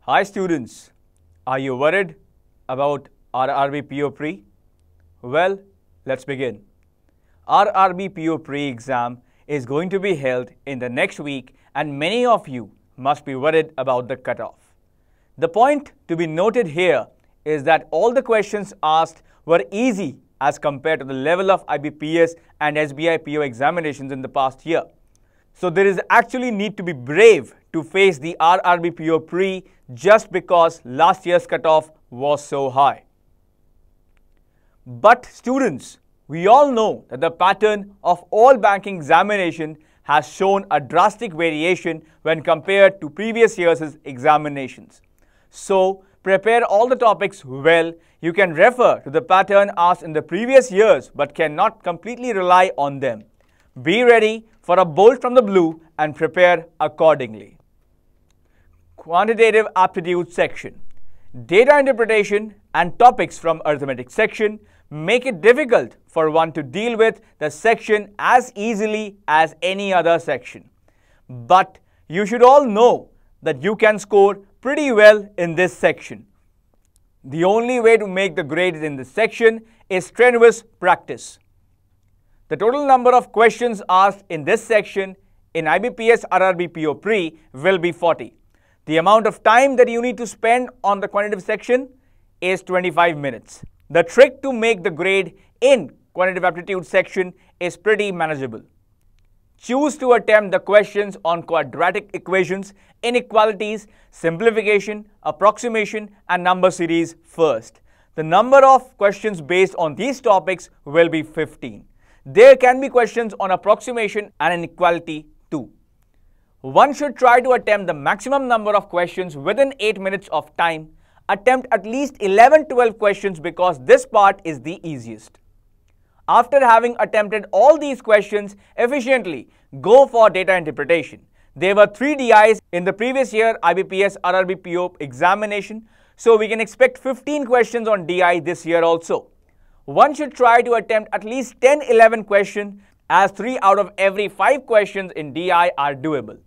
Hi students, are you worried about RRB PO Pre? Well, let's begin. RRB PO Pre exam is going to be held in the next week and many of you must be worried about the cutoff. The point to be noted here is that all the questions asked were easy as compared to the level of IBPS and SBI PO examinations in the past year. So there is actually need to be brave to face the RRB PO Pre just because last year's cutoff was so high. But students, we all know that the pattern of all banking examination has shown a drastic variation when compared to previous years' examinations. So prepare all the topics well. You can refer to the pattern asked in the previous years but cannot completely rely on them. Be ready for a bolt from the blue and prepare accordingly. Quantitative aptitude section. Data interpretation and topics from arithmetic section make it difficult for one to deal with the section as easily as any other section. But you should all know that you can score pretty well in this section. The only way to make the grades in this section is strenuous practice. The total number of questions asked in this section in IBPS RRB PO Pre will be 40. The amount of time that you need to spend on the quantitative section is 25 minutes. The trick to make the grade in quantitative aptitude section is pretty manageable. Choose to attempt the questions on quadratic equations, inequalities, simplification, approximation, and number series first. The number of questions based on these topics will be 15. There can be questions on approximation and inequality too. One should try to attempt the maximum number of questions within 8 minutes of time. Attempt at least 11-12 questions because this part is the easiest. After having attempted all these questions efficiently, go for data interpretation. There were 3 DIs in the previous year IBPS RRB PO examination, so we can expect 15 questions on DI this year also. One should try to attempt at least 10-11 questions as 3 out of every 5 questions in DI are doable.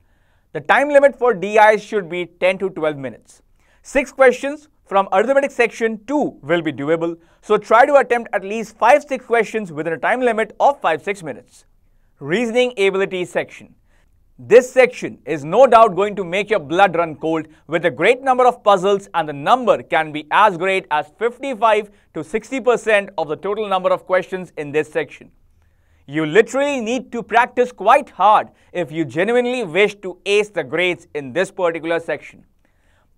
The time limit for DI should be 10 to 12 minutes. 6 questions from arithmetic section 2 will be doable, so try to attempt at least 5-6 questions within a time limit of 5-6 minutes. Reasoning ability section. This section is no doubt going to make your blood run cold with a great number of puzzles, and the number can be as great as 55 to 60% of the total number of questions in this section. You literally need to practice quite hard if you genuinely wish to ace the grades in this particular section.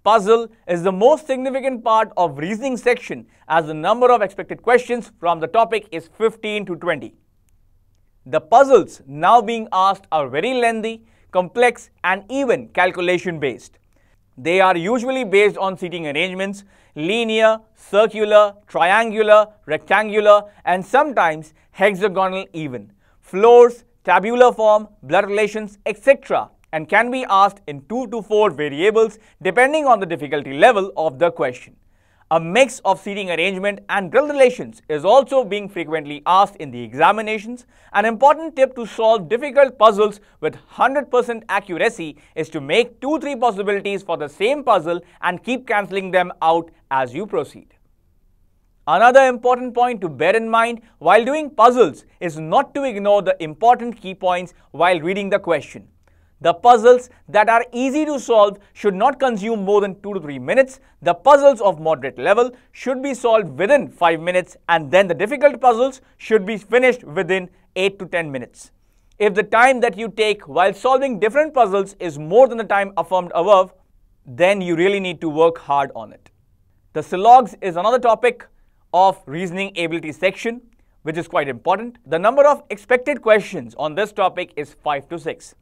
Puzzle is the most significant part of reasoning section as the number of expected questions from the topic is 15 to 20. The puzzles now being asked are very lengthy, complex, and even calculation based. They are usually based on seating arrangements, linear, circular, triangular, rectangular, and sometimes hexagonal even, floors, tabular form, blood relations, etc., and can be asked in 2 to 4 variables depending on the difficulty level of the question. A mix of seating arrangement and drill relations is also being frequently asked in the examinations. An important tip to solve difficult puzzles with 100% accuracy is to make 2-3 possibilities for the same puzzle and keep cancelling them out as you proceed. Another important point to bear in mind while doing puzzles is not to ignore the important key points while reading the question. The puzzles that are easy to solve should not consume more than 2 to 3 minutes. The puzzles of moderate level should be solved within 5 minutes, and then the difficult puzzles should be finished within 8 to 10 minutes. If the time that you take while solving different puzzles is more than the time affirmed above, then you really need to work hard on it. The Silogs is another topic of reasoning ability section, which is quite important. The number of expected questions on this topic is 5 to 6.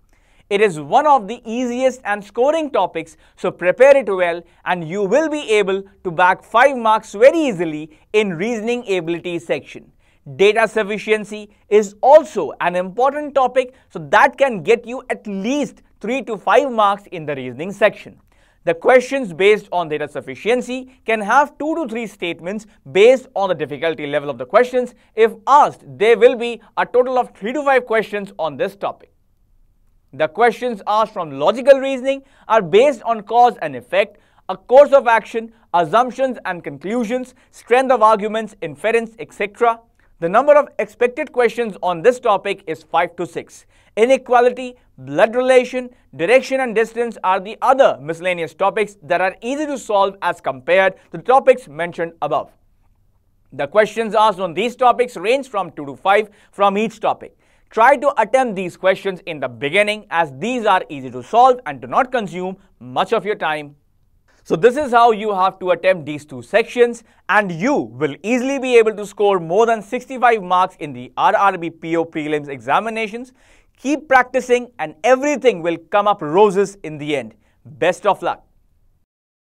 It is one of the easiest and scoring topics, so prepare it well and you will be able to bag 5 marks very easily in reasoning ability section. Data sufficiency is also an important topic, so that can get you at least 3 to 5 marks in the reasoning section. The questions based on data sufficiency can have 2 to 3 statements based on the difficulty level of the questions. If asked, there will be a total of 3 to 5 questions on this topic. The questions asked from logical reasoning are based on cause and effect, a course of action, assumptions and conclusions, strength of arguments, inference, etc. The number of expected questions on this topic is 5 to 6. Inequality, blood relation, direction and distance are the other miscellaneous topics that are easy to solve as compared to the topics mentioned above. The questions asked on these topics range from 2 to 5 from each topic. Try to attempt these questions in the beginning as these are easy to solve and do not consume much of your time. So this is how you have to attempt these two sections and you will easily be able to score more than 65 marks in the RRB PO prelims examinations. Keep practicing and everything will come up roses in the end. Best of luck.